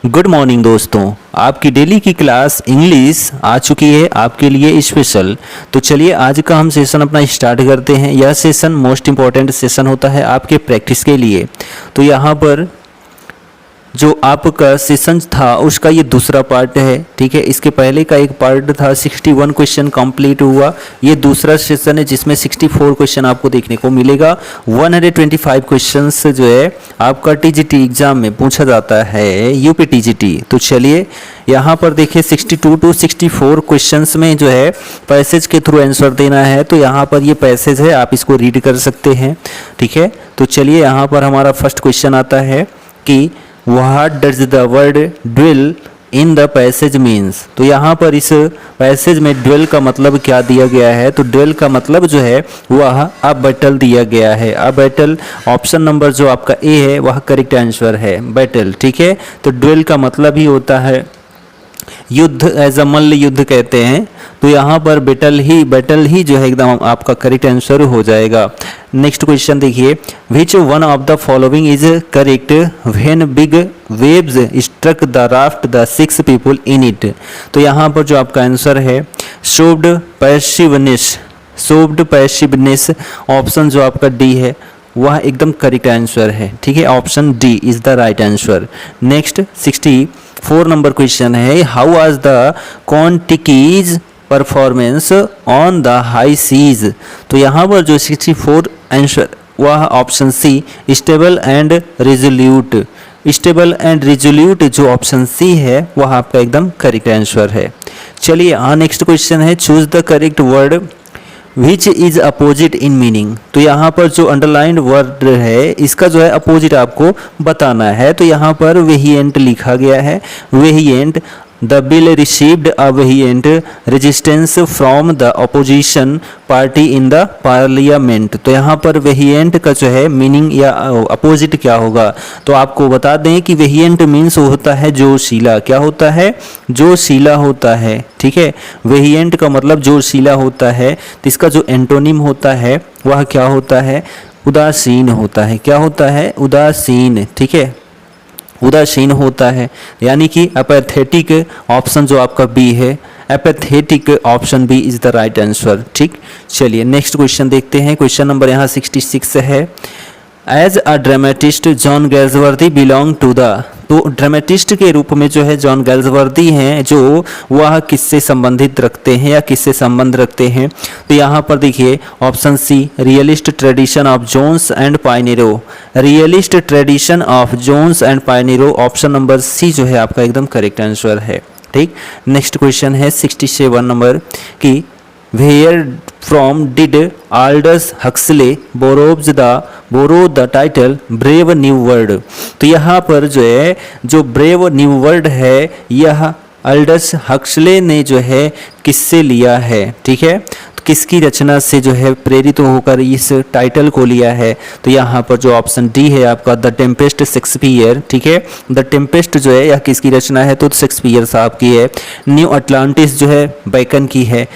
Good morning दोस्तों, आपकी daily की क्लास इंग्लिश आ चुकी है आपके लिए स्पेशल। तो चलिए आज का हम सेशन अपना स्टार्ट करते हैं। यह सेशन मोस्ट इंपॉर्टेंट सेशन होता है आपके प्रैक्टिस के लिए। तो यहाँ पर जो आपका सेशन था उसका ये दूसरा पार्ट है, ठीक है। इसके पहले का एक पार्ट था 61 क्वेश्चन कंप्लीट हुआ। ये दूसरा सेशन है जिसमें 64 क्वेश्चन आपको देखने को मिलेगा। 125 क्वेश्चंस जो है आपका टीजीटी एग्जाम में पूछा जाता है, यूपी टीजीटी। तो चलिए यहाँ पर देखिए 62 टू 64 क्वेश्चंस में जो है पैसेज के थ्रू आंसर देना है। तो यहाँ पर ये पैसेज है, आप इसको रीड कर सकते हैं, ठीक है। तो चलिए यहाँ पर हमारा फर्स्ट क्वेश्चन आता है कि What does the word dwell in the passage means? तो यहाँ पर इस पैसेज में dwell का मतलब क्या दिया गया है? तो dwell का मतलब जो है वह a battle दिया गया है। a battle ऑप्शन नंबर जो आपका ए है वह करेक्ट आंसर है, बैटल, ठीक है। तो dwell का मतलब ही होता है युद्ध, एज अ मल्ल युद्ध कहते हैं। तो यहाँ पर बैटल ही जो है एकदम आपका करेक्ट आंसर हो जाएगा। नेक्स्ट क्वेश्चन देखिए, which one of the following is correct when big waves struck the raft the 6 people in it. तो यहाँ पर जो आपका आंसर है शोव्ड पैसिवनेस, ऑप्शन जो आपका डी है वह एकदम करेक्ट आंसर है, ठीक है। Option D is the right answer. Next 64 number question है, how was the Kontiki's performance on the high seas. तो यहाँ पर जो 64 आंसर वह option C stable and resolute जो ऑप्शन सी है वह आपका एकदम करेक्ट आंसर है। चलिए हाँ, नेक्स्ट क्वेश्चन है, choose the correct word which is opposite in meaning. तो यहाँ पर जो अंडरलाइंड वर्ड है इसका जो है अपोजिट आपको बताना है। तो यहाँ पर वेहिएंट लिखा गया है, vehement the bill received a vehement resistance from the opposition party in the parliament. तो यहाँ पर वेहिएंट का जो है मीनिंग या अपोजिट क्या होगा, तो आपको बता दें कि वेहिएंट मीन्स होता है जोशीला। क्या होता है? जोशीला होता है, ठीक है। वेहिएंट का मतलब जोशीला होता है। तो इसका जो एंटोनिम होता है वह क्या होता है? उदासीन होता है। क्या होता है? उदासीन, ठीक है, उदासीन होता है। यानी कि एपैथेटिक ऑप्शन जो आपका बी है, apathetic option B is the right answer, ठीक। चलिए नेक्स्ट क्वेश्चन देखते हैं। क्वेश्चन नंबर यहाँ 66 है, as a dramatist John Galsworthy belong to the. तो ड्रामेटिस्ट के रूप में जो है जॉन गैल्सवर्दी हैं, जो वह किससे संबंधित रखते हैं या किससे संबंध रखते हैं। तो यहाँ पर देखिए option C realist tradition of Jones and Pinero, realist tradition of Jones and Pinero, option number C जो है आपका एकदम करेक्ट आंसर है, ठीक। नेक्स्ट क्वेश्चन है 67 नंबर की, where from did Aldous Huxley borrow the title brave new world. तो यहाँ पर जो है जो ब्रेव न्यू वर्ल्ड है यह आल्डस हक्सले ने जो है किससे लिया है, ठीक है। तो किसकी रचना से जो है प्रेरित होकर इस टाइटल को लिया है। तो यहाँ पर जो ऑप्शन डी है आपका द टेम्पेस्ट शेक्सपियर, ठीक है। द टेम्पेस्ट जो है यह किसकी रचना है? तो शेक्सपियर साहब की है। न्यू अटलांटिस जो है बैकन की है।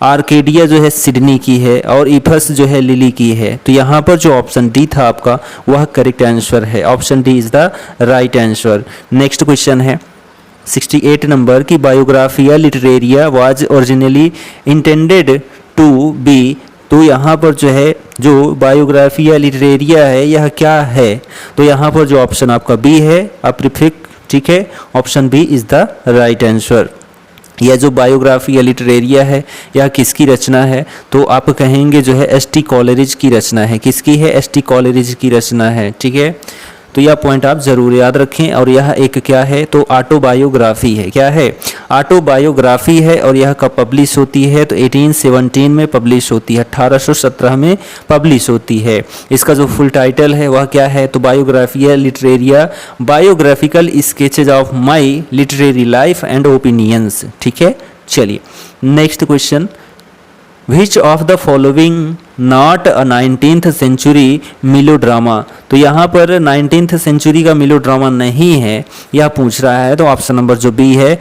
आर्केडिया जो है सिडनी की है और इफस जो है लिली की है। तो यहाँ पर जो ऑप्शन डी था आपका वह करेक्ट आंसर है, option D is the right answer. Next question है 68 नंबर की, Biographia Literaria was originally intended to be. तो यहाँ पर जो है जो बायोग्राफिया लिटरेरिया है यह क्या है? तो यहाँ पर जो ऑप्शन आपका बी है अप्रीफिक्स, ठीक है, option B is the right answer. यह जो बायोग्राफी या लिटरेरिया है यह किसकी रचना है? तो आप कहेंगे जो है एस.टी. कॉलरिज की रचना है। किसकी है? एस.टी. कॉलरिज की रचना है, ठीक है। तो यह पॉइंट आप जरूर याद रखें। और यह एक क्या है? तो ऑटोबायोग्राफी है। क्या है? ऑटोबायोग्राफी है। और यह कब पब्लिश होती है? तो 1817 में पब्लिश होती है, 1817 में पब्लिश होती है। इसका जो फुल टाइटल है वह क्या है? तो Biographia Literaria biographical sketches of my literary life and opinions, ठीक है। चलिए next question, which of the following not a 19th century melodrama. तो यहाँ पर 19th सेंचुरी का मिलोड्रामा नहीं है यह पूछ रहा है। तो ऑप्शन नंबर जो बी है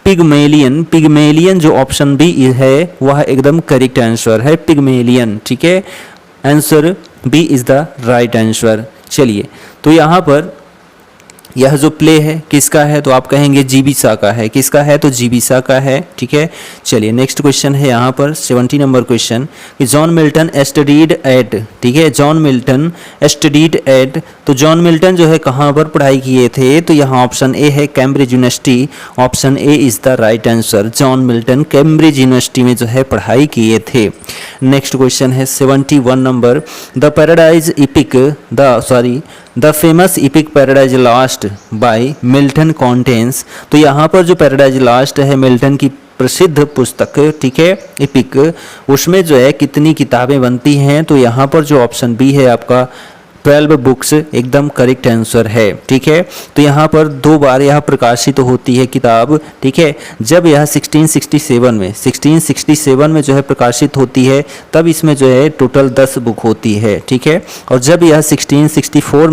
पिगमेलियन जो ऑप्शन बी है वह एकदम करेक्ट आंसर है, पिगमेलियन, ठीक है। Answer B is the right answer. चलिए तो यहाँ पर यह जो प्ले है किसका है, तो आप कहेंगे जीविसा का है। किसका है, तो जीविसा का है। ठीक है, चलिए नेक्स्ट क्वेश्चन है यहाँ पर 70 नंबर क्वेश्चन कि जॉन मिल्टन स्टडीड एट, ठीक है, जॉन मिल्टन स्टडीड एट, तो जॉन मिल्टन जो है कहाँ पर पढ़ाई किए थे, तो यहाँ ऑप्शन ए है Cambridge university. Option A is the right answer. John Milton Cambridge university में जो है पढ़ाई किए थे। नेक्स्ट क्वेश्चन है 71 number, the paradise EPIC the famous EPIC paradise lost by Milton contains, तो यहाँ पर जो पैराडाइज लॉस्ट है मिल्टन की प्रसिद्ध पुस्तक, ठीक है, इपिक, उसमें जो है कितनी किताबें बनती हैं, तो यहाँ पर जो ऑप्शन बी है आपका 12 बुक्स एकदम करेक्ट आंसर है। ठीक है, तो यहाँ पर 2 बार यह प्रकाशित होती है किताब। ठीक है, जब यह 1667 में जो है प्रकाशित होती है तब इसमें जो है टोटल 10 बुक होती है। ठीक है, और जब यह 1674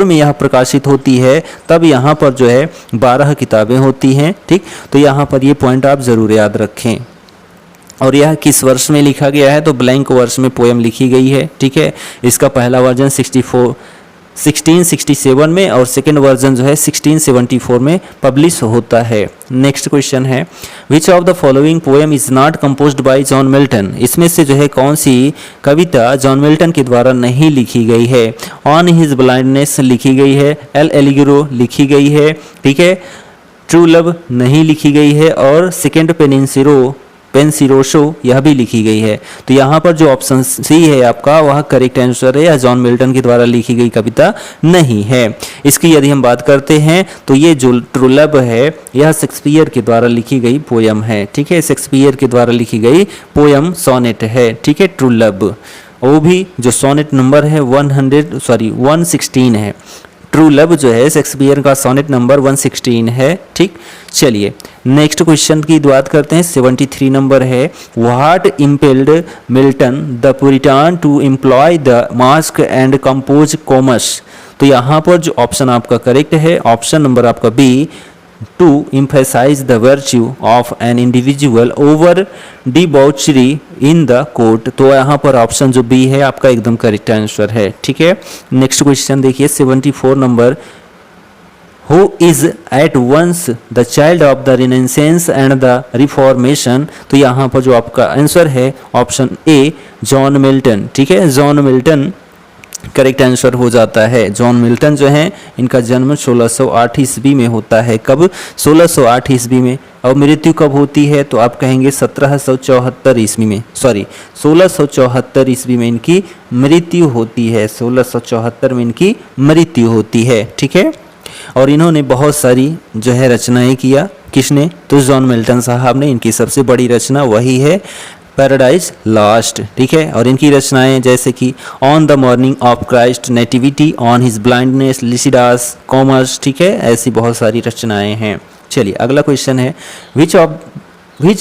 में यह प्रकाशित होती है तब यहाँ पर जो है 12 किताबें होती हैं। ठीक, तो यहाँ पर ये पॉइंट आप ज़रूर याद रखें। और यह किस वर्ष में लिखा गया है, तो ब्लैंक वर्ष में पोएम लिखी गई है। ठीक है, इसका पहला वर्जन 1667 में और सेकेंड वर्जन जो है 1674 में पब्लिश होता है। नेक्स्ट क्वेश्चन है विच of the following poem is not composed bye John Milton, इसमें से जो है कौन सी कविता जॉन मिल्टन के द्वारा नहीं लिखी गई है। ऑन हिज ब्लाइंडनेस लिखी गई है, एल एलिगरो लिखी गई है, ठीक है, ट्रू लव नहीं लिखी गई है, और सेकेंड पेंसिरोशो यह भी लिखी गई है। तो यहाँ पर जो ऑप्शन सी है आपका वह करेक्ट आंसर है, या जॉन मिल्टन के द्वारा लिखी गई कविता नहीं है। इसकी यदि हम बात करते हैं तो ये जो ट्रू लव है यह शेक्सपियर के द्वारा लिखी गई पोयम है। ठीक है, शेक्सपियर के द्वारा लिखी गई पोयम सोनेट है। ठीक है, ट्रू लव, वो भी जो सोनेट नंबर है 116 है। ट्रू लव जो है शेक्सपियर का सोनेट नंबर 116 है। ठीक, चलिए नेक्स्ट क्वेश्चन की बात करते हैं। 73 नंबर है what impelled Milton the puritan to employ the masque and compose Comus, तो यहाँ पर जो ऑप्शन आपका करेक्ट है ऑप्शन नंबर आपका B, to emphasize the virtue of an individual over debauchery in the court, तो यहाँ पर ऑप्शन जो बी है आपका एकदम करेक्ट आंसर है। ठीक है, नेक्स्ट क्वेश्चन देखिए 74 number, who is at once the child of the Renaissance and the Reformation, तो यहाँ पर जो आपका आंसर है ऑप्शन ए जॉन मिल्टन। ठीक है, जॉन मिल्टन करेक्ट आंसर हो जाता है। जॉन मिल्टन जो है इनका जन्म 1608 ईस्वी में होता है। कब? 1608 ईस्वी में। और मृत्यु कब होती है, तो आप कहेंगे 1774 ईस्वी में, 1674 ईस्वी में इनकी मृत्यु होती है। 1674 में इनकी मृत्यु होती है। ठीक है, और इन्होंने बहुत सारी जो है रचनाएं किया। किसने? तो जॉन मिल्टन साहब ने। इनकी सबसे बड़ी रचना वही है पैराडाइज लॉस्ट। ठीक है, और इनकी रचनाएं जैसे कि on the morning of Christ nativity, on his blindness, Lycidas, commerce, ठीक है, ऐसी बहुत सारी रचनाएं हैं। चलिए अगला क्वेश्चन है which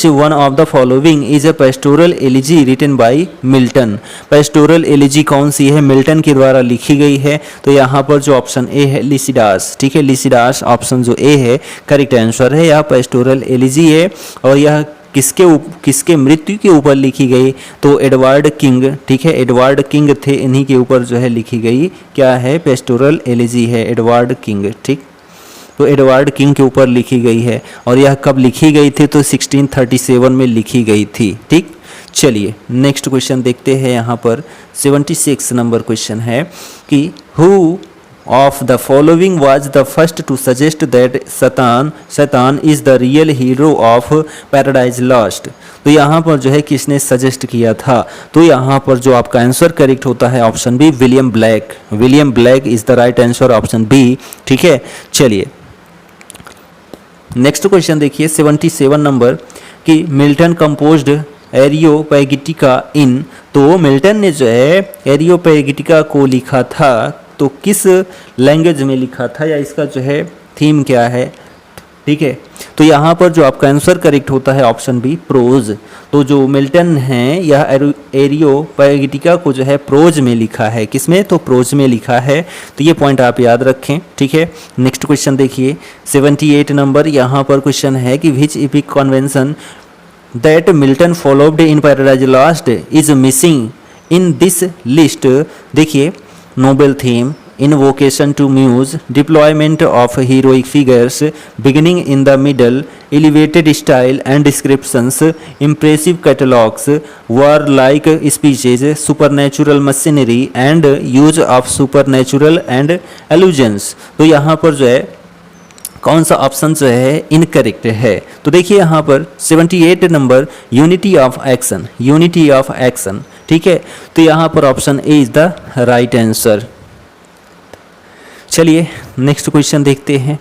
one of the following is a pastoral elegy written by Milton, pastoral elegy कौन सी है, मिल्टन के द्वारा लिखी गई है। तो यहाँ पर जो ऑप्शन ए है लिसिडास। ठीक है, लिसिडास ऑप्शन जो ए है करेक्ट आंसर है। यह पेस्टोरल एलिजी है और यह किसके मृत्यु के ऊपर लिखी गई, तो एडवर्ड किंग। ठीक है, एडवर्ड किंग थे, इन्हीं के ऊपर जो है लिखी गई क्या है, पेस्टोरल एलिजी है, एडवर्ड किंग। ठीक, तो एडवर्ड किंग के ऊपर लिखी गई है। और यह कब लिखी गई थी, तो 1637 में लिखी गई थी। ठीक, चलिए नेक्स्ट क्वेश्चन देखते हैं। यहाँ पर 76 नंबर क्वेश्चन है कि who of the following was the first to suggest that Satan is the real hero of Paradise Lost, तो यहाँ पर जो है किसने सजेस्ट किया था, तो यहाँ पर जो आपका आंसर करेक्ट होता है option B William Blake. William Blake is the right answer, option B. ठीक है, चलिए नेक्स्ट क्वेश्चन देखिए 77 नंबर कि मिल्टन कंपोज्ड एरियोपैगिटिका इन, तो मिल्टन ने जो है एरियोपैगिटिका को लिखा था तो किस लैंग्वेज में लिखा था, या इसका जो है थीम क्या है। ठीक है, तो यहाँ पर जो आपका आंसर करेक्ट होता है ऑप्शन बी प्रोज। तो जो मिल्टन है यह एरियोपैगिटिका को जो है प्रोज में लिखा है। किसमें? तो प्रोज में लिखा है। तो ये पॉइंट आप याद रखें। ठीक है, नेक्स्ट क्वेश्चन देखिए 78 नंबर, यहाँ पर क्वेश्चन है कि which epic convention that Milton followed in paradise lost is missing in this list. देखिए noble theme, invocation to muse, deployment of heroic figures, beginning in the middle, elevated style and descriptions, impressive catalogs, warlike speeches, supernatural machinery and use of supernatural and allusions। तो यहाँ पर जो है कौन सा option जो है इनकरेक्ट है? तो देखिए यहाँ पर 78 number unity of action, unity of action, ठीक है। तो यहाँ पर option A is the right answer. चलिए नेक्स्ट क्वेश्चन देखते हैं।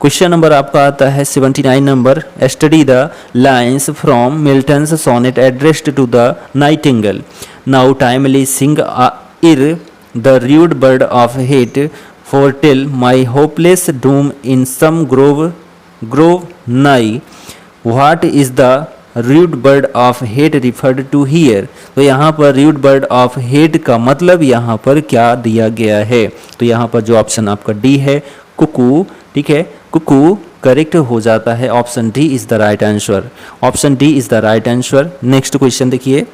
क्वेश्चन नंबर आपका आता है 79 number, study the lines from Milton's sonnet addressed to the nightingale, now timely sing ere the rude bird of hate, foretell my hopeless doom in some grove nigh, what is the rude bird of hate referred to here? तो यहाँ पर rude bird of hate का मतलब यहाँ पर क्या दिया गया है? तो यहाँ पर जो ऑप्शन आपका डी है कुकू, ठीक है, कुकू करेक्ट हो जाता है। Option D is the right answer, option D is the right answer. Next question देखिए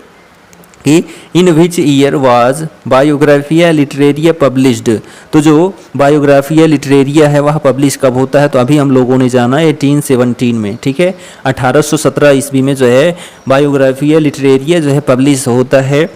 कि in which year was Biographia Literaria published. तो जो बायोग्राफिया लिटरेरिया है वह पब्लिश कब होता है? तो अभी हम लोगों ने जाना 1817 में, ठीक है, 1817 ईस्वी में जो है बायोग्राफिया लिटरेरिया जो है पब्लिश होता है।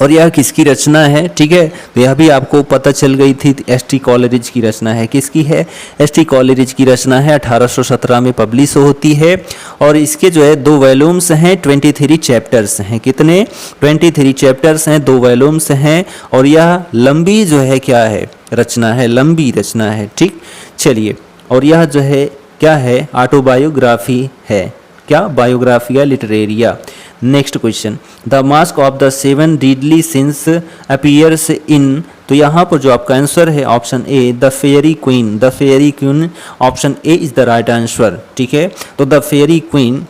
और यह किसकी रचना है? ठीक है, तो यह भी आपको पता चल गई थी, एस.टी. कॉलरिज की रचना है। किसकी है? एस.टी. कॉलरिज की रचना है, 1817 में पब्लिश होती है। और इसके जो है 2 वॉल्यूम्स हैं, 23 चैप्टर्स हैं। कितने? 23 चैप्टर्स हैं, 2 वॉल्यूम्स हैं। और यह लंबी जो है क्या है? रचना है, लंबी रचना है, ठीक। चलिए, और यह जो है क्या है? ऑटोबायोग्राफी है। क्या? Biographia Literaria. Next question, the masque of the 7 deadly sins appears in. तो यहाँ पर जो आपका आंसर है option A the faerie queene, the faerie queene, option A is the right answer, ठीक है। तो द फेयरी क्वीन,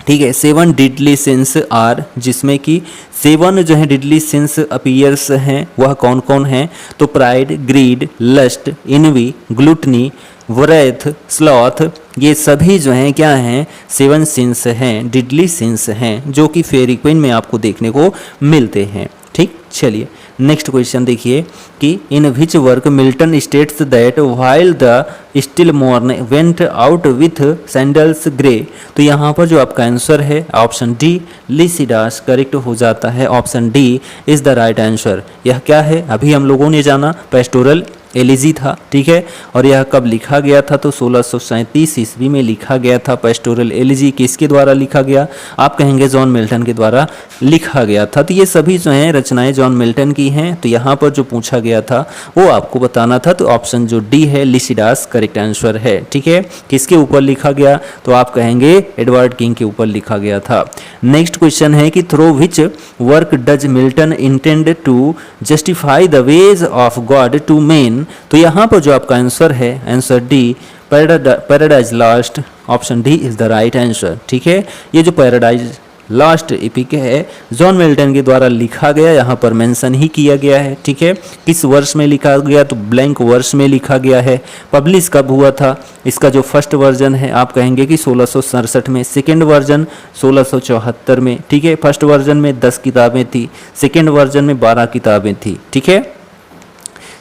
ठीक है, 7 डिडली सिंस आर, जिसमें कि 7 जो है डिडली सिंस अपीयर्स हैं, वह कौन कौन हैं? तो pride, greed, lust, envy, gluttony, wrath, sloth, ये सभी जो हैं क्या हैं? 7 सिंस हैं, डिडली सिंस हैं, जो कि फेयरी क्वीन में आपको देखने को मिलते हैं, ठीक। चलिए नेक्स्ट क्वेश्चन देखिए कि in which work Milton states that while the still morn went out with sandals grey. तो यहाँ पर जो आपका आंसर है ऑप्शन डी लिसिडास करेक्ट हो जाता है। Option D is the right answer. यह क्या है? अभी हम लोगों ने जाना पेस्टोरल एलिजी था, ठीक है। और यह कब लिखा गया था? तो 1637 ईस्वी में लिखा गया था। पेस्टोरल एलिजी किसके द्वारा लिखा गया? आप कहेंगे जॉन मिल्टन के द्वारा लिखा गया था। तो ये सभी जो हैं रचनाएं जॉन मिल्टन की हैं। तो यहाँ पर जो पूछा गया था वो आपको बताना था। तो ऑप्शन जो डी है लिसिडास करेक्ट आंसर है, ठीक है। किसके ऊपर लिखा गया? तो आप कहेंगे एडवर्ड किंग के ऊपर लिखा गया था। नेक्स्ट क्वेश्चन है कि through which work does Milton intend to justify the ways of God to men. तो यहाँ पर जो आपका आंसर है answer D Paradise Lost, option D is the right answer, ठीक है। ये जो पैराडाइज लास्ट एपिक है जॉन मिल्टन के द्वारा लिखा गया, यहाँ पर मेंशन ही किया गया है, ठीक है। किस वर्ष में लिखा गया? तो ब्लैंक वर्ष में लिखा गया है। पब्लिश कब हुआ था? इसका जो फर्स्ट वर्जन है आप कहेंगे कि 1667 में, सेकेंड वर्जन 1674 में, ठीक है। फर्स्ट वर्जन में 10 किताबें थी, सेकेंड वर्जन में 12 किताबें थी, ठीक है।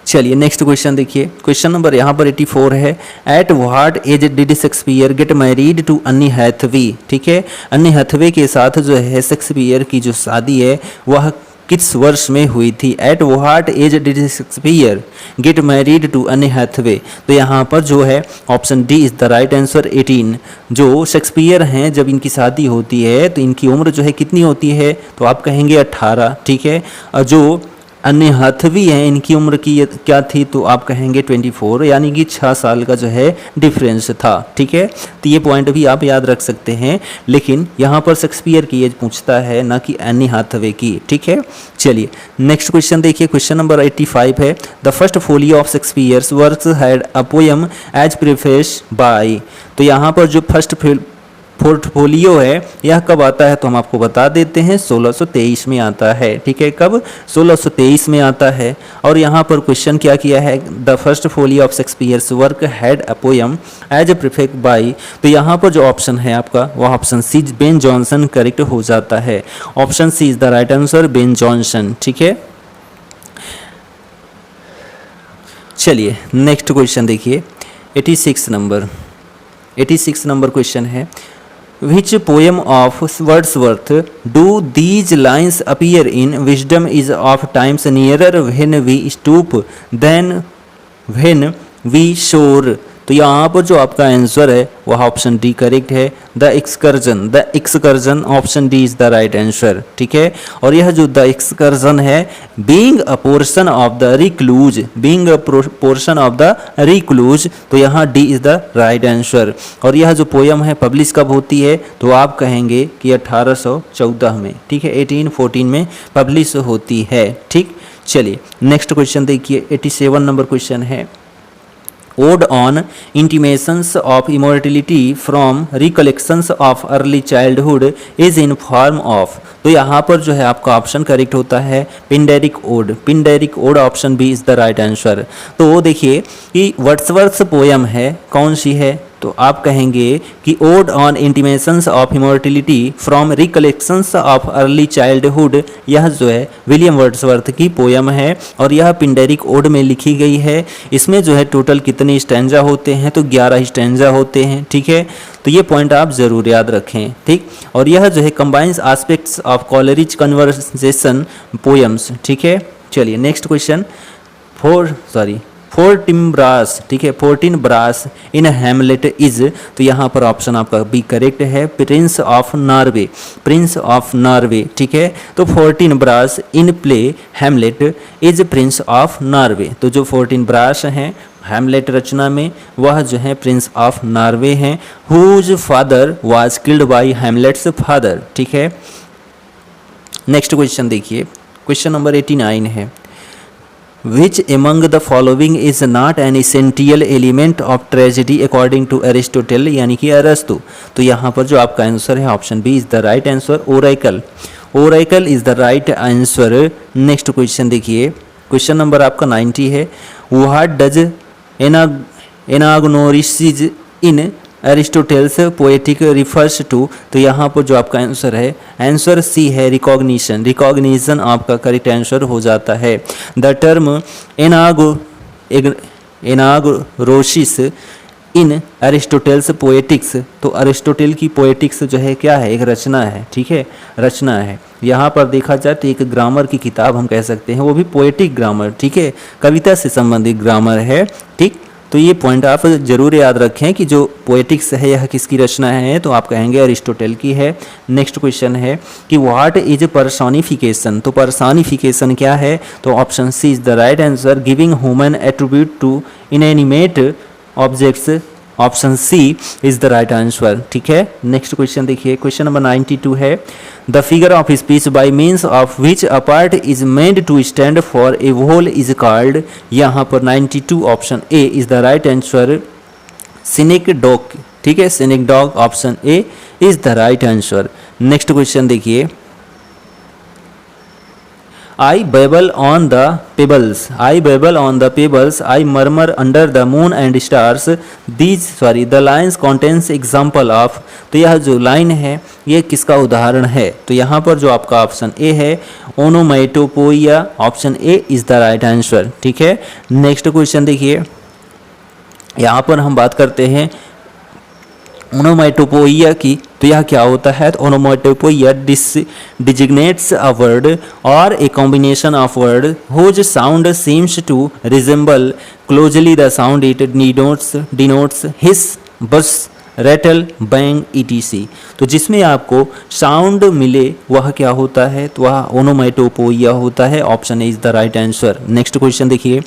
चलिए नेक्स्ट क्वेश्चन देखिए, क्वेश्चन नंबर यहाँ पर 84 है। At what age did Shakespeare get married to Anne Hathaway. ठीक है, अन्नी हैथवे के साथ जो है शेक्सपियर की जो शादी है वह किस वर्ष में हुई थी? At what age did Shakespeare get married to Anne Hathaway. तो यहाँ पर जो है option D is the right answer 18। जो शेक्सपियर हैं जब इनकी शादी होती है तो इनकी उम्र जो है कितनी होती है? तो आप कहेंगे 18, ठीक है। और जो अन्य हैथवे हैं इनकी उम्र की क्या थी? तो आप कहेंगे 24, यानी कि 6 साल का जो है डिफरेंस था, ठीक है। तो ये पॉइंट भी आप याद रख सकते हैं, लेकिन यहाँ पर शेक्सपियर की एज पूछता है ना कि अन्य हैथवे की, ठीक है। चलिए नेक्स्ट क्वेश्चन देखिए, क्वेश्चन नंबर 85 है। The first folio of Shakespeare's works had a poem as preface by. तो यहाँ पर जो फर्स्ट पोर्टफोलियो है यह कब आता है? तो हम आपको बता देते हैं 1623 में आता है, ठीक है। कब? 1623 में आता है। और यहाँ पर क्वेश्चन क्या किया है? The first folio of Shakespeare's work had a poem as a prefect by. तो यहाँ पर जो ऑप्शन है आपका वह option C Ben Jonson correct हो जाता है। Option C is the right answer, Ben Jonson, ठीक है। चलिए नेक्स्ट क्वेश्चन देखिए 86 नंबर क्वेश्चन है, which poem of Wordsworth do these lines appear in, wisdom is of times nearer when we stoop than when we soar. तो यहाँ पर जो आपका आंसर है वह ऑप्शन डी करेक्ट है, the Excursion option D is the right answer. ठीक है, और यह जो द एक्सकर्जन है, being a portion of the Recluse, तो यहाँ D is the right answer. और यह जो पोयम है पब्लिश कब होती है, तो आप कहेंगे कि 1814 में। ठीक है, 1814 में पब्लिश होती है। ठीक, चलिए नेक्स्ट क्वेश्चन देखिए 87 नंबर क्वेश्चन है, Ode on intimations of immortality from recollections of early childhood is in form of। तो यहाँ पर जो है आपका ऑप्शन करेक्ट होता है Pindaric ode option B is the right answer. तो देखिए कि वर्ड्सवर्थ पोयम है, कौन सी है, तो आप कहेंगे कि ode on intimations of immortality from recollections of early childhood, यह जो है विलियम वर्ड्सवर्थ की पोयम है और यह पिंडेरिक ओड में लिखी गई है। इसमें जो है टोटल कितने स्टैंजा होते हैं, तो 11 स्टैंजा होते हैं। ठीक है, तो ये पॉइंट आप ज़रूर याद रखें। ठीक, और यह जो है combines aspects of Coleridge conversation poems. ठीक है, चलिए नेक्स्ट क्वेश्चन 14 ब्रास। ठीक है, 14 ब्रास इन हैमलेट इज, तो यहाँ पर ऑप्शन आपका बी करेक्ट है, प्रिंस ऑफ नॉर्वे। ठीक है, तो 14 bras in play Hamlet is prince of Norway. तो जो 14 ब्रास हैं हैमलेट रचना में, वह जो है प्रिंस ऑफ नॉर्वे हैं, whose father was killed by Hamlet's father. ठीक है, नेक्स्ट क्वेश्चन देखिए, क्वेश्चन नंबर 89 है, Which among the following is not an essential element of tragedy according to Aristotle, यानी कि अरस्तु। तो यहाँ पर जो आपका आंसर है option B is the right answer, oracle is the right answer. Next question देखिए, क्वेश्चन नंबर आपका 90 है, what does anagnorisis in Aristotle's poetic refers to. तो यहाँ पर जो आपका आंसर है, आंसर सी है रिकॉग्निशन आपका करेक्ट आंसर हो जाता है। The term anagnorisis in Aristotle's poetics, तो अरिस्टोटल की पोएटिक्स जो है क्या है, एक रचना है। ठीक है, रचना है। यहाँ पर देखा जाए तो एक ग्रामर की किताब हम कह सकते हैं, वो भी पोएटिक ग्रामर। ठीक है, कविता से संबंधित ग्रामर है। ठीक, तो ये पॉइंट आप जरूर याद रखें कि जो पोएटिक्स है यह किसकी रचना है, तो आप कहेंगे अरिस्टोटल की है। नेक्स्ट क्वेश्चन है कि व्हाट इज पर्सोनिफिकेशन। तो पर्सोनिफिकेशन क्या है, तो option C is the right answer, giving human attribute to inanimate objects, option C is the right answer. ठीक है, नेक्स्ट क्वेश्चन देखिए, क्वेश्चन नंबर 92 है, the figure of speech by means of which a part is made to stand for a whole is called. यहाँ पर 92 option A is the right answer, synecdoche. ठीक है, सिनेकडॉग option A is the right answer. Next question देखिए, I babble on the pebbles, I murmur under the moon and stars, the lines contains example of। तो यह जो line है ये किसका उदाहरण है, तो यहाँ पर जो आपका ऑप्शन ए है onomatopoeia, option A is the right answer. ठीक है, नेक्स्ट क्वेश्चन देखिए, यहाँ पर हम बात करते हैं ओनोमैटोपोइया की, तो यह क्या होता है, तो ओनोमैटोपोइया डिजिग्नेट्स a word or a combination of word whose sound seems to resemble closely the sound it denotes hiss, buzz, rattle, bang, etc. तो जिसमें आपको साउंड मिले वह क्या होता है, तो वह ओनोमैटोपोइया होता है, option A is the right answer. Next question देखिए,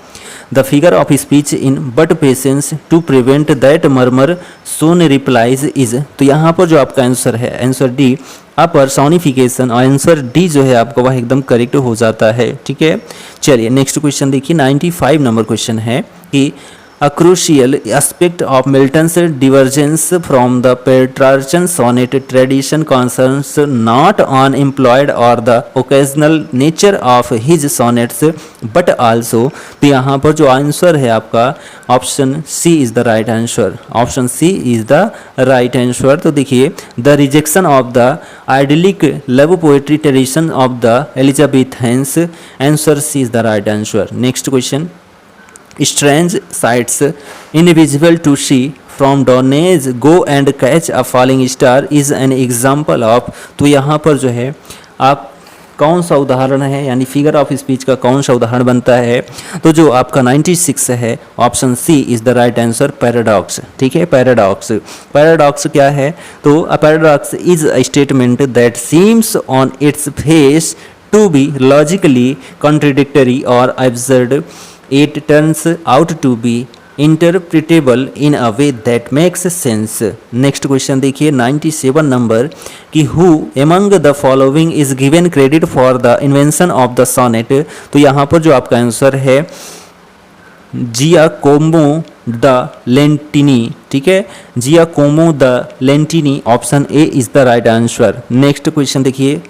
the figure of speech in but patience to prevent that murmur soon replies is. तो यहाँ पर जो आपका आंसर है, आंसर डी, अब पर्सोनिफिकेशन, आंसर डी जो है आपका वह एकदम करेक्ट हो जाता है। ठीक है, चलिए नेक्स्ट क्वेश्चन देखिए, 95 नंबर क्वेश्चन है कि A crucial aspect of Milton's divergence from the Petrarchan sonnet tradition concerns not unemployed or the occasional nature of his sonnets but also। तो यहाँ पर जो आंसर है आपका option C is the right answer, option C is the right answer. तो देखिए, the rejection of the idyllic love poetry tradition of the Elizabethans, answer C is the right answer. Next question strange sights invisible to see from Dorney's go and catch a falling star is an example of। तो यहाँ पर जो है आप कौन सा उदाहरण है, यानी फिगर ऑफ स्पीच का कौन सा उदाहरण बनता है? तो जो आपका 96 है, option C is the right answer, paradox. ठीक है, पैराडॉक्स। पैराडॉक्स क्या है? तो a paradox is a statement that seems on its face to be logically contradictory और absurd। It turns out to be interpretable in a way that makes sense। Next question देखिए 97 number कि who among the following is given credit for the invention of the sonnet। तो यहाँ पर जो आपका answer है Giacomo da Lentini. ठीक है, Giacomo da Lentini, option A is the right answer. Next question देखिए,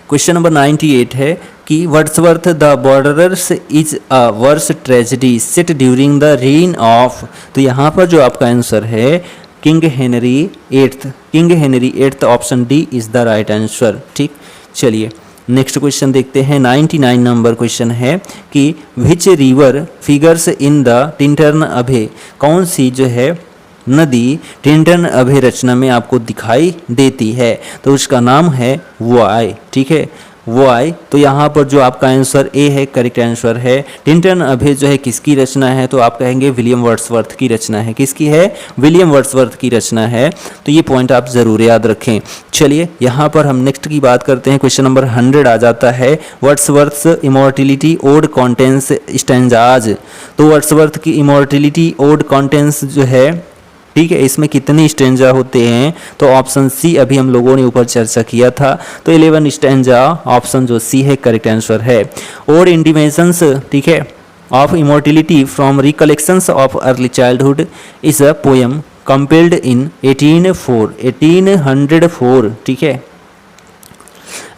क्वेश्चन नंबर 98 है कि Wordsworth the borderers is a verse tragedy set during the reign of. तो यहाँ पर जो आपका आंसर है King Henry eighth, King Henry eighth, option D is the right answer. ठीक, चलिए नेक्स्ट क्वेश्चन देखते हैं। 99 नंबर क्वेश्चन है कि which river figures in the Tintern Abbey. कौन सी जो है नदी टिंटन अभिरचना में आपको दिखाई देती है? तो उसका नाम है वोआई। ठीक है, वोआई। तो यहाँ पर जो आपका आंसर ए है, करेक्ट आंसर है। टिंटन अभे जो है किसकी रचना है? तो आप कहेंगे विलियम वर्ड्सवर्थ की रचना है। किसकी है? विलियम वर्ड्सवर्थ की रचना है। तो ये पॉइंट आप जरूर याद रखें। चलिए यहाँ पर हम नेक्स्ट की बात करते हैं। क्वेश्चन नंबर 100 आ जाता है, वर्ड्सवर्थ्स इमॉर्टिलिटी ओड कॉन्टेंस स्टैंजाज। तो वर्ड्सवर्थ की इमॉर्टिलिटी ओड कॉन्टेंस जो है, ठीक है, इसमें कितने स्टैंजा होते हैं? तो ऑप्शन सी अभी हम लोगों ने ऊपर चर्चा किया था, तो 11 स्टैंजा, ऑप्शन जो सी है करेक्ट आंसर है। और इंटीमेशंस, ठीक है, of immortality from recollections of early childhood is a poem compelled in 1804, ठीक है,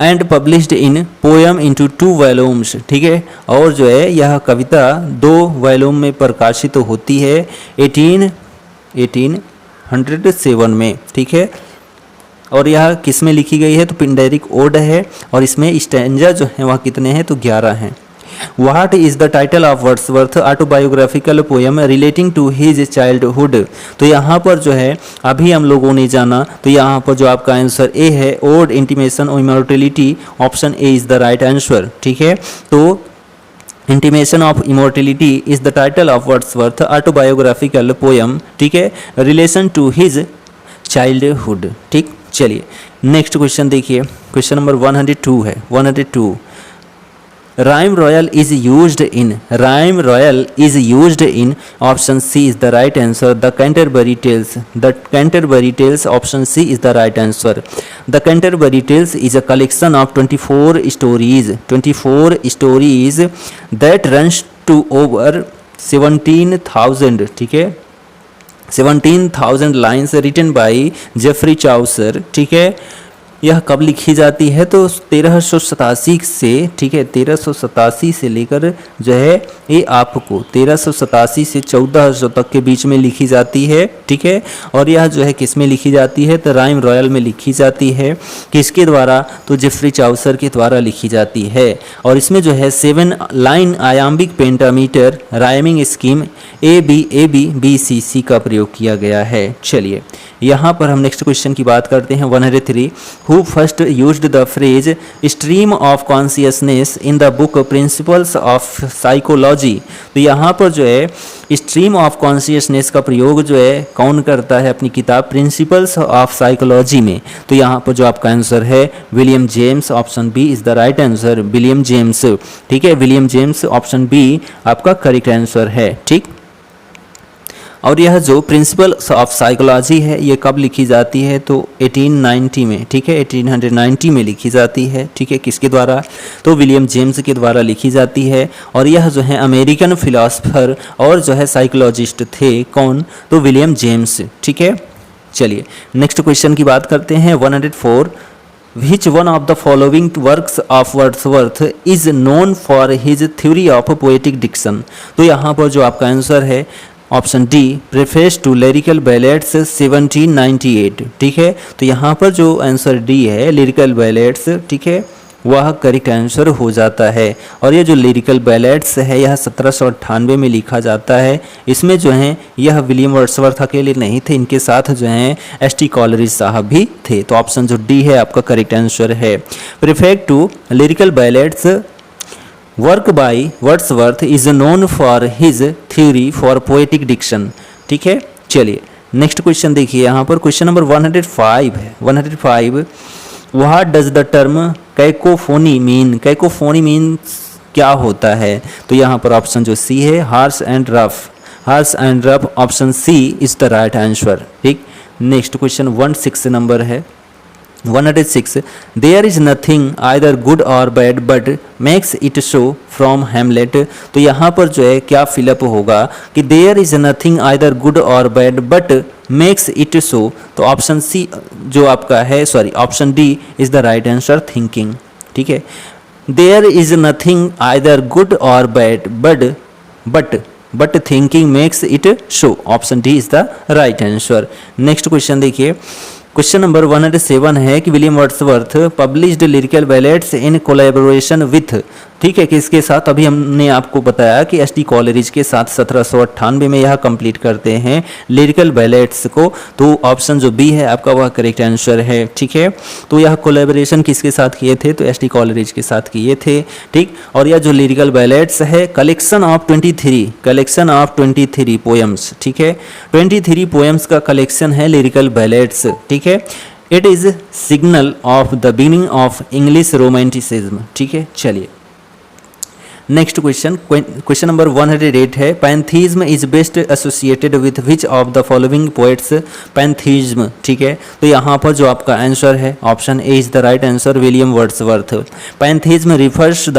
and published in poem into 2 volumes. ठीक है, और जो है यह कविता 2 वॉल्यूम में प्रकाशित होती है 1807 में। ठीक है, और यह किस में लिखी गई है? तो पिंडेरिक ओड है, और इसमें स्टैंजा जो है वह कितने हैं? तो 11 हैं। What is the title of Wordsworth autobiographical poem relating to his childhood. तो यहाँ पर जो है अभी हम लोगों ने जाना, तो यहाँ पर जो आपका आंसर ए है, ode intimation of immortality, option A is the right answer. ठीक है, तो intimation of immortality is the title of Wordsworth autobiographical poem, ठीक है, रिलेशन टू हिज चाइल्डहुड। ठीक, चलिए नेक्स्ट क्वेश्चन देखिए, क्वेश्चन नंबर 102 है। 102 rhyme royal is used in, rhyme royal is used in, option C is the right answer, the Canterbury tales, the Canterbury tales, option C is the right answer. The Canterbury Tales is a collection of 24 stories that runs to over 17,000, ठीक है, 17,000 lines written by Geoffrey Chaucer. ठीक है, यह कब लिखी जाती है? तो 1387 से, ठीक है, 1387 से लेकर जो है ये आपको 1387 से 1400 तक के बीच में लिखी जाती है। ठीक है, और यह जो है किस में लिखी जाती है? तो राइम रॉयल में लिखी जाती है। किसके द्वारा? तो जेफरी चाउसर के द्वारा लिखी जाती है। और इसमें जो है 7 line iambic pentameter rhyming scheme ABABBCC का प्रयोग किया गया है। चलिए यहाँ पर हम नेक्स्ट क्वेश्चन की बात करते हैं। 103 who first used the phrase stream of consciousness in the book principles of psychology. तो यहाँ पर जो है स्ट्रीम ऑफ कॉन्शियसनेस का प्रयोग जो है कौन करता है अपनी किताब प्रिंसिपल्स ऑफ साइकोलॉजी में? तो यहाँ पर जो आपका आंसर है William James, option B is the right answer, William James. ठीक है, विलियम जेम्स, ऑप्शन बी आपका करेक्ट आंसर है। ठीक, और यह जो प्रिंसिपल ऑफ साइकोलॉजी है ये कब लिखी जाती है? तो 1890 में, ठीक है, 1890 में लिखी जाती है। ठीक है, किसके द्वारा? तो विलियम जेम्स के द्वारा लिखी जाती है। और यह जो है अमेरिकन फिलोसफर और जो है साइकोलॉजिस्ट थे, कौन? तो विलियम जेम्स। ठीक है, चलिए नेक्स्ट क्वेश्चन की बात करते हैं। 104 Which one of the following works of Wordsworth is known for his theory of poetic diction? तो यहाँ पर जो आपका आंसर है option D, preface to Lyrical Ballads 1798। ठीक है, तो यहाँ पर जो आंसर डी है लिरिकल बैलेट्स, ठीक है, वह करेक्ट आंसर हो जाता है। और ये जो लिरिकल बैलेड्स है यह 1798 में लिखा जाता है। इसमें जो है यह विलियम वर्ड्सवर्थ अकेले नहीं थे, इनके साथ जो है एस.टी. कॉलरिज साहब भी थे। तो ऑप्शन जो डी है आपका करेक्ट आंसर है। Prefect to Lyrical Ballads work by Wordsworth is known for his theory for poetic diction. ठीक है, चलिए नेक्स्ट क्वेश्चन देखिए। यहाँ पर क्वेश्चन नंबर 105 है। 105 what does the term cacophony mean. Cacophony means क्या होता है? तो यहाँ पर ऑप्शन जो सी है harsh and rough. Harsh and rough option C is the right answer. ठीक, नेक्स्ट क्वेश्चन 16 नंबर है। 106 there is nothing either good or bad but makes it so from Hamlet. तो यहाँ पर जो है क्या फिलअप होगा कि there is nothing either good or bad but makes it so. तो ऑप्शन सी जो आपका है, sorry option D is the right answer, thinking. ठीक है, there is nothing either good or bad but thinking makes it so. Option D is the right answer. Next question देखिए। Question number 107 है कि William Wordsworth published lyrical ballads in collaboration with. ठीक है, किसके साथ? अभी हमने आपको बताया कि एस.टी. कॉलरिज के साथ 1798 में यह कंप्लीट करते हैं लिरिकल बैलेड्स को। तो ऑप्शन जो बी है आपका वह करेक्ट आंसर है। ठीक है, तो यह कोलैबोरेशन किसके साथ किए थे? तो एस.टी. कॉलरिज के साथ किए थे। ठीक, और यह जो लिरिकल बैलेड्स है कलेक्शन ऑफ 23 पोएम्स। ठीक है, 23 पोएम्स का कलेक्शन है लिरिकल बैलेड्स। ठीक है, it is signal of the beginning of English romanticism. ठीक है, चलिए नेक्स्ट क्वेश्चन नंबर 108 है। Pantheism is best associated with which of the following poets. Pantheism, ठीक है, तो यहाँ पर जो आपका आंसर है option A is the right answer, William Wordsworth. Pantheism refers the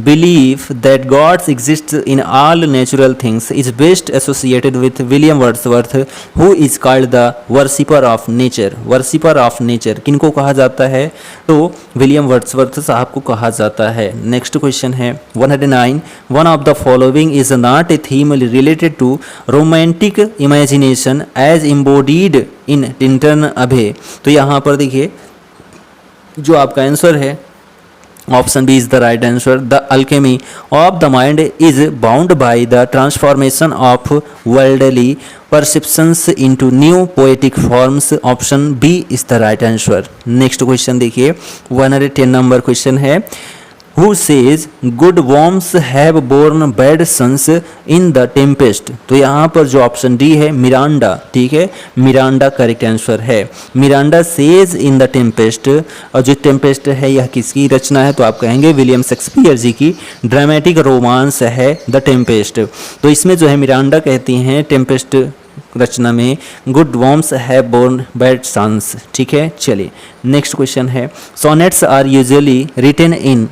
belief that gods exist in all natural things is best associated with William Wordsworth who is called the worshipper of nature. Worshipper of nature किनको कहा जाता है? तो William Wordsworth साहब को कहा जाता है। नेक्स्ट क्वेश्चन है 109 one of the following is not a theme related to romantic imagination as embodied in Tintin Abbey। तो यहाँ पर देखिए जो आपका आंसर है option B is the right answer. The alchemy of the mind is bound by the transformation of worldly perceptions into new poetic forms. Option B is the right answer. Next question देखिए 110 number question है। Who says good worms have borne bad sons in the tempest। तो यहाँ पर जो option D है Miranda. ठीक है, Miranda correct answer है। Miranda says in the Tempest. और जो टेम्पेस्ट है यह किसकी रचना है? तो आप कहेंगे विलियम शेक्सपियर जी की ड्रामेटिक रोमांस है द टेम्पेस्ट। तो इसमें जो है मिरांडा कहती हैं टेम्पेस्ट रचना में good worms have borne bad sons. ठीक है, चलिए नेक्स्ट क्वेश्चन है। Sonnets are usually written in.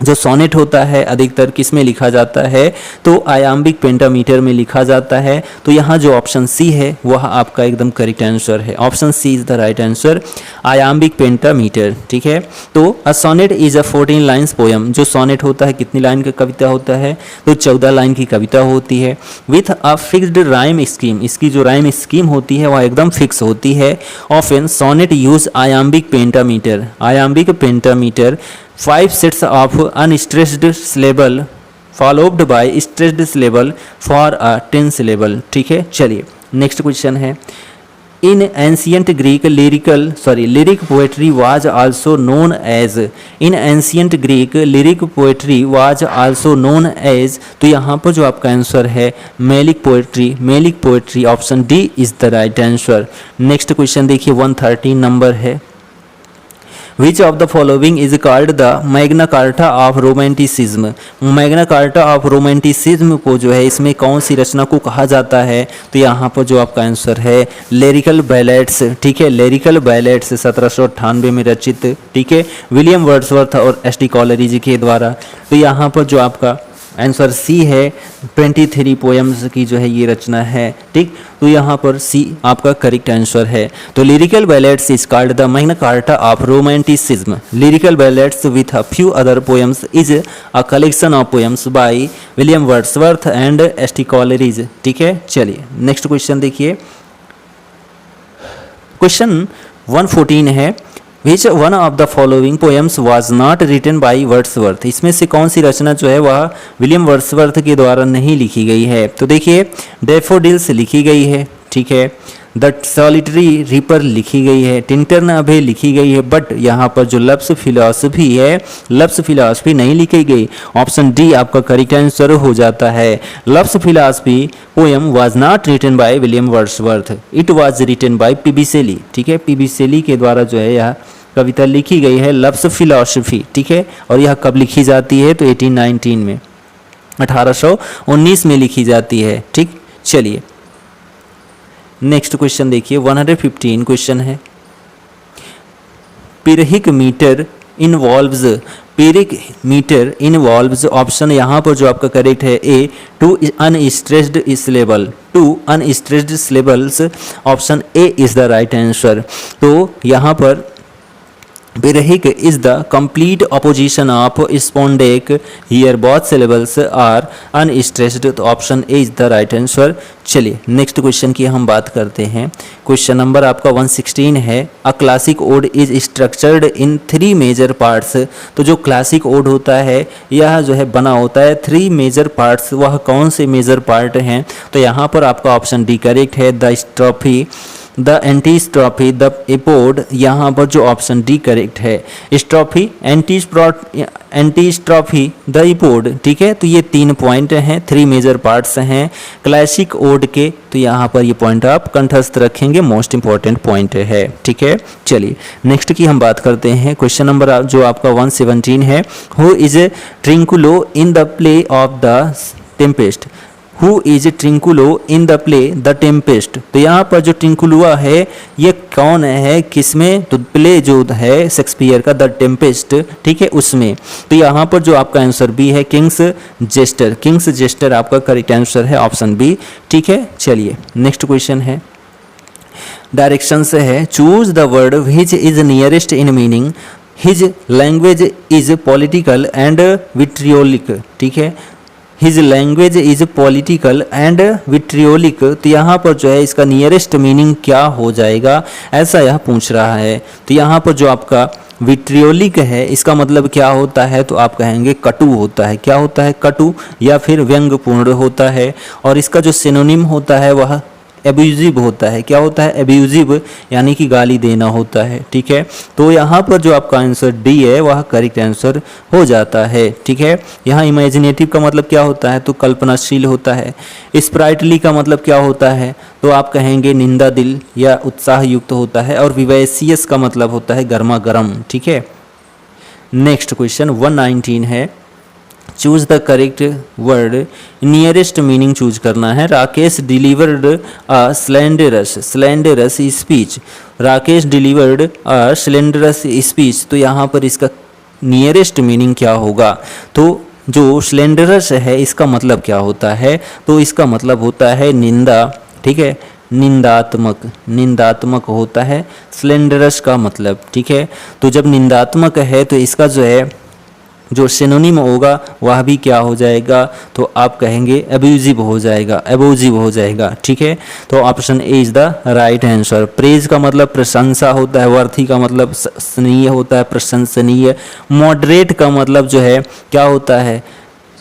जो सोनेट होता है अधिकतर किस में लिखा जाता है? तो आयाम्बिक पेंटामीटर में लिखा जाता है। तो यहाँ जो ऑप्शन सी है वह आपका एकदम करेक्ट आंसर है। Option C is the right answer, iambic pentameter. ठीक है, तो a sonnet is a 14 lines poem. जो सोनेट होता है कितनी लाइन का कविता होता है? तो 14 लाइन की कविता होती है with a fixed rhyme scheme. इसकी जो राइम स्कीम होती है वह एकदम फिक्स होती है। Often sonnet use iambic pentameter. Iambic pentameter 5 sets of unstressed syllable followed by stressed syllable for a 10 syllable। ठीक है, चलिए नेक्स्ट क्वेश्चन है। In ancient Greek lyric poetry was also known as. In ancient Greek lyric poetry was also known as. तो यहाँ पर जो आपका answer है melic poetry option D is the right answer. Next question देखिए 113 number है। Which of the following is called the Magna Carta of Romanticism। Magna Carta of romanticism को जो है इसमें कौन सी रचना को कहा जाता है? तो यहाँ पर जो आपका आंसर है लिरिकल बैलेड्स। ठीक है, लिरिकल बैलेड्स 1798 में रचित। ठीक है, विलियम वर्ड्सवर्थ और एस.टी. कॉलरिज के द्वारा। तो यहाँ पर जो आपका आंसर सी है 23 पोएम्स की जो है ये रचना है। ठीक, तो यहाँ पर सी आपका करेक्ट आंसर है। तो Lyrical Ballads is called the Magna Carta of romanticism. Lyrical Ballads with a few other poems is a collection of poems by William Wordsworth and S T. Coleridge. ठीक है, चलिए नेक्स्ट क्वेश्चन देखिए। Question 114 है। Which one of the following poems was not written by Wordsworth, इसमें से कौन सी रचना जो है वह विलियम वर्ड्सवर्थ के द्वारा नहीं लिखी गई है। तो देखिए डैफोडिल्स लिखी गई है, ठीक है, द सॉलिटरी रिपर लिखी गई है, टिंटर्न अभे लिखी गई है, बट यहाँ पर जो लफ्स फिलॉसफी है, लफ्स फिलॉसफी नहीं लिखी गई। ऑप्शन डी आपका करेक्ट आंसर हो जाता है। Love's philosophy poem was not written by William Wordsworth, it was written by P B Shelley, ठीक है, पीबी शेली के द्वारा जो है यह कविता लिखी गई है लफ्स फिलॉसफी, ठीक है। और यह कब लिखी जाती है? तो 1819 में, 1819 में लिखी जाती है, ठीक। चलिए नेक्स्ट क्वेश्चन देखिए, 115 क्वेश्चन है। Pyrrhic meter involves, pyrrhic meter involves, option यहाँ पर जो आपका करेक्ट है A, two unstressed syllable, two unstressed syllables, option A is the right answer. तो यहाँ पर pyrrhic is the complete opposition of spondaic, here both syllables are unstressed, तो option A is the right answer. चलिए next question की हम बात करते हैं। क्वेश्चन नंबर आपका 116 है। A classic ode is structured in 3 major parts, तो जो क्लासिक ओड होता है यह जो है बना होता है 3 मेजर पार्ट्स, वह कौन से मेजर पार्ट हैं? तो यहाँ पर आपका ऑप्शन डी करेक्ट है, द स्ट्रोफी, द एंटीस्ट्रोफी, द एपोड, यहाँ पर जो ऑप्शन डी करेक्ट है, स्ट्रोफी, एंटीस्ट्रोफी, द एपोड, ठीक है। तो ये 3 पॉइंट हैं, 3 मेजर पार्ट्स हैं क्लासिक ओड के, तो यहाँ पर ये पॉइंट आप कंठस्थ रखेंगे, मोस्ट इंपॉर्टेंट पॉइंट है, ठीक है। चलिए नेक्स्ट की हम बात करते हैं। क्वेश्चन नंबर जो आपका 117 है। Who is ट्रिंकुलो in the play of the Tempest, who is ट्रिंकुलो in the play the Tempest, तो यहाँ पर जो ट्रिंकुलुआ है ये कौन है, किसमें? तो प्ले जो है शेक्सपियर का द टेम्पेस्ट, ठीक है, उसमें। तो यहाँ पर जो आपका आंसर बी है, किंग्स जेस्टर, किंग्स जेस्टर आपका करेक्ट आंसर है, ऑप्शन बी, ठीक है। चलिए नेक्स्ट क्वेश्चन है, डायरेक्शन से है। Choose the word which is nearest in meaning, his language is political and vitriolic, ठीक है, his language is political and vitriolic, तो यहाँ पर जो है इसका नियरेस्ट मीनिंग क्या हो जाएगा, ऐसा यह पूछ रहा है। तो यहाँ पर जो आपका विट्रियोलिक है इसका मतलब क्या होता है? तो आप कहेंगे कटु होता है। क्या होता है? कटु या फिर व्यंग्यपूर्ण होता है। और इसका जो सिनोनिम होता है वह एब्यूजिव होता है। क्या होता है? एब्यूजिव, यानी कि गाली देना होता है, ठीक है। तो यहाँ पर जो आपका आंसर डी है वह करेक्ट आंसर हो जाता है, ठीक है। यहाँ इमेजिनेटिव का मतलब क्या होता है? तो कल्पनाशील होता है। स्प्राइटली का मतलब क्या होता है? तो आप कहेंगे निंदा दिल या उत्साह युक्त होता है। और विवेसियस का मतलब होता है गर्मा गर्म, ठीक है। नेक्स्ट क्वेश्चन 119 है। Choose the correct word, nearest meaning choose करना है। Rakesh delivered a slanderous speech, Rakesh delivered a slanderous speech, तो यहाँ पर इसका नियरेस्ट मीनिंग क्या होगा? तो जो स्लेंडरस है इसका मतलब क्या होता है? तो इसका मतलब होता है निंदा, ठीक है, निंदात्मक, निंदात्मक होता है स्लेंडरस का मतलब, ठीक है। तो जब निंदात्मक है तो इसका जो है जो सिनोनिम होगा वह भी क्या हो जाएगा? तो आप कहेंगे एब्यूजिव हो जाएगा, एब्यूजिव हो जाएगा, ठीक है। तो option A is the right answer. Praise का मतलब प्रशंसा होता है, वर्थी का मतलब सनीय होता है, प्रशंसनीय। मॉडरेट का मतलब जो है क्या होता है?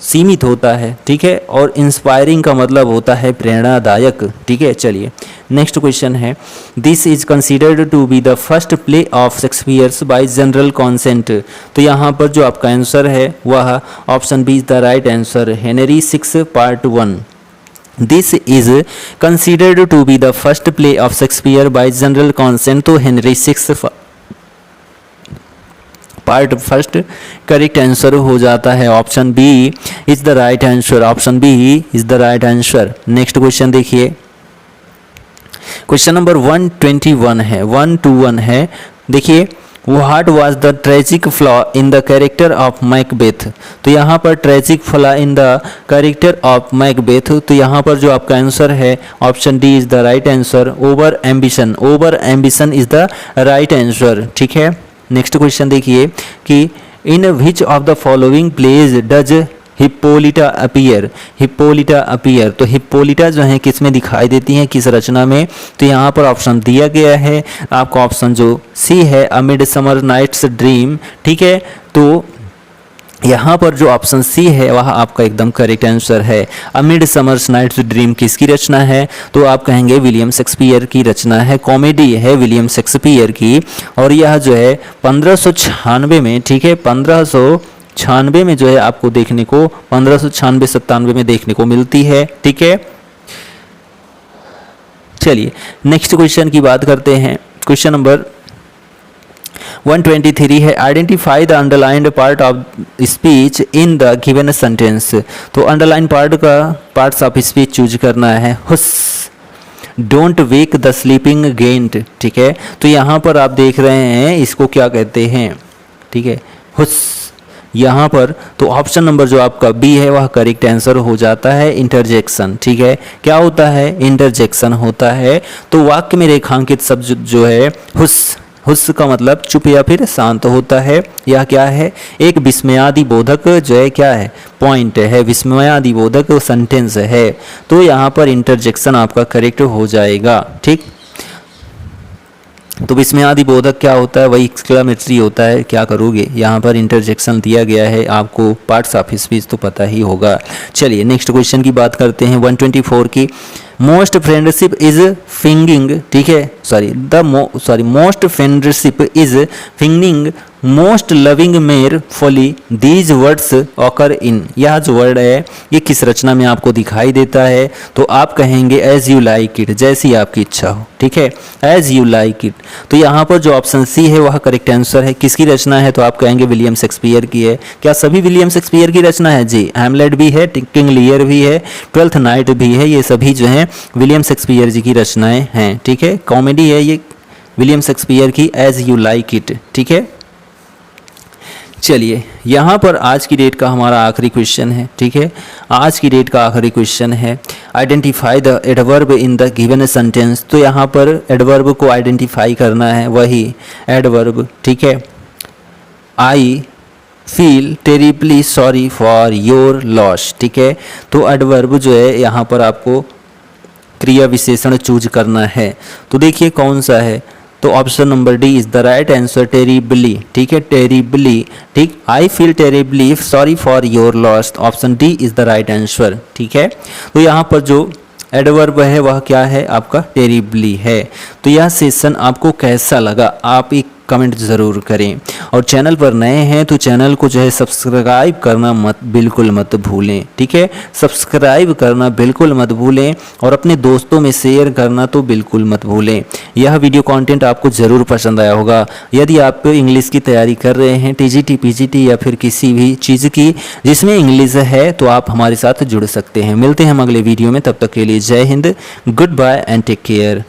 सीमित होता है, ठीक है। और इंस्पायरिंग का मतलब होता है प्रेरणादायक, ठीक है। चलिए नेक्स्ट क्वेश्चन है। This is considered to be the first play of Shakespeare's by general consent, तो यहाँ पर जो आपका आंसर है वह option B is the right answer, Henry 6 part 1। This is considered to be the first play of Shakespeare by general consent, तो Henry 6 part first correct answer हो जाता है, option B is the right answer, option B is the right answer. Next question देखिए, question number 121 है, 121 है। देखिए, what was the tragic flaw in the character of Macbeth, तो यहाँ पर tragic flaw in the character of Macbeth, तो यहाँ पर जो आपका आंसर है option D is the right answer, over ambition, over ambition is the right answer, ठीक है। नेक्स्ट क्वेश्चन देखिए कि in which of the following plays does Hippolyta appear, हिप्पोलिटा appear. तो हिप्पोलिटा जो है किस में दिखाई देती हैं, किस रचना में? तो यहाँ पर ऑप्शन दिया गया है आपका ऑप्शन जो सी है, अ मिडसमर नाइट्स ड्रीम। ठीक है, तो यहाँ पर जो ऑप्शन सी है वह आपका एकदम करेक्ट आंसर है। अ मिडसमर नाइट्स ड्रीम किसकी रचना है? तो आप कहेंगे विलियम शेक्सपियर की रचना है, कॉमेडी है विलियम शेक्सपियर की। और यह जो है 1596 में, ठीक है, 1596 में जो है आपको देखने को 1596-97 में देखने को मिलती है। ठीक है, चलिए नेक्स्ट क्वेश्चन की बात करते हैं। क्वेश्चन नंबर 123 है, identify the underlined part of speech in the given sentence. तो underline parts of speech choose करना है। Hush, don't wake the sleeping giant. ठीक है, तो यहाँ पर आप देख रहे हैं इसको क्या कहते हैं। ठीक है, हुस यहाँ पर, तो ऑप्शन नंबर जो आपका बी है वह करेक्ट आंसर हो जाता है, इंटरजेक्शन। ठीक है, क्या होता है? इंटरजेक्शन होता है। तो वाक्य में रेखांकित शब्द जो है हुस का मतलब चुप या फिर शांत होता है। यह क्या है? एक विस्मयादि बोधक जो है क्या है? पॉइंट है, विस्मयादि बोधक सेंटेंस है। तो यहाँ पर इंटरजेक्शन आपका करेक्ट हो जाएगा। ठीक, तो विस्मयादि बोधक क्या होता है? वही एक्सक्लेमेटरी होता है। क्या करोगे? यहाँ पर इंटरजेक्शन दिया गया है, आपको पार्ट्स ऑफ स्पीच तो पता ही होगा। चलिए नेक्स्ट क्वेश्चन की बात करते हैं 124 की। मोस्ट फ्रेंडशिप इज फिंगिंग, ठीक है, most friendship is feigning most loving mere folly these words occur in. यह जो वर्ड है ये किस रचना में आपको दिखाई देता है? तो आप कहेंगे एज यू लाइक इट, जैसी आपकी इच्छा हो। ठीक है, एज यू लाइक इट। तो यहाँ पर जो ऑप्शन सी है वह करेक्ट आंसर है। किसकी रचना है? तो आप कहेंगे विलियम शेक्सपियर की है। क्या सभी विलियम शेक्सपियर की रचना है? जी, हैमलेट भी है, किंग लियर भी है, ट्वेल्थ नाइट भी है, ये सभी जो हैं विलियम शेक्सपियर जी की रचनाएं हैं। ठीक है, कॉमेडी है ये विलियम शेक्सपियर की, एज यू लाइक इट। ठीक है, चलिए यहाँ पर आज की डेट का हमारा आखिरी क्वेश्चन है। ठीक है, आज की डेट का आखिरी क्वेश्चन है, identify the adverb in the given sentence. तो यहाँ पर एडवर्ब को आइडेंटिफाई करना है, वही एडवर्ब। ठीक है, I feel terribly sorry for your loss. ठीक है, तो एडवर्ब जो है यहाँ पर आपको क्रिया विशेषण चूज करना है। तो देखिए कौन सा है? तो option number D is the right answer, terribly. ठीक है, टेरिबली। ठीक, I feel terribly sorry for your loss, option D is the right answer. ठीक है, तो यहाँ पर जो एडवर्ब है वह क्या है? आपका टेरिबली है। तो यह सेशन आपको कैसा लगा आप एक कमेंट ज़रूर करें, और चैनल पर नए हैं तो चैनल को जो है सब्सक्राइब करना बिल्कुल मत भूलें। ठीक है, सब्सक्राइब करना बिल्कुल मत भूलें, और अपने दोस्तों में शेयर करना तो बिल्कुल मत भूलें। यह वीडियो कंटेंट आपको ज़रूर पसंद आया होगा। यदि आप इंग्लिश की तैयारी कर रहे हैं, टीजीटी, पीजीटी या फिर किसी भी चीज़ की जिसमें इंग्लिश है, तो आप हमारे साथ जुड़ सकते हैं। मिलते हैं हम अगले वीडियो में, तब तक के लिए जय हिंद, goodbye and take care.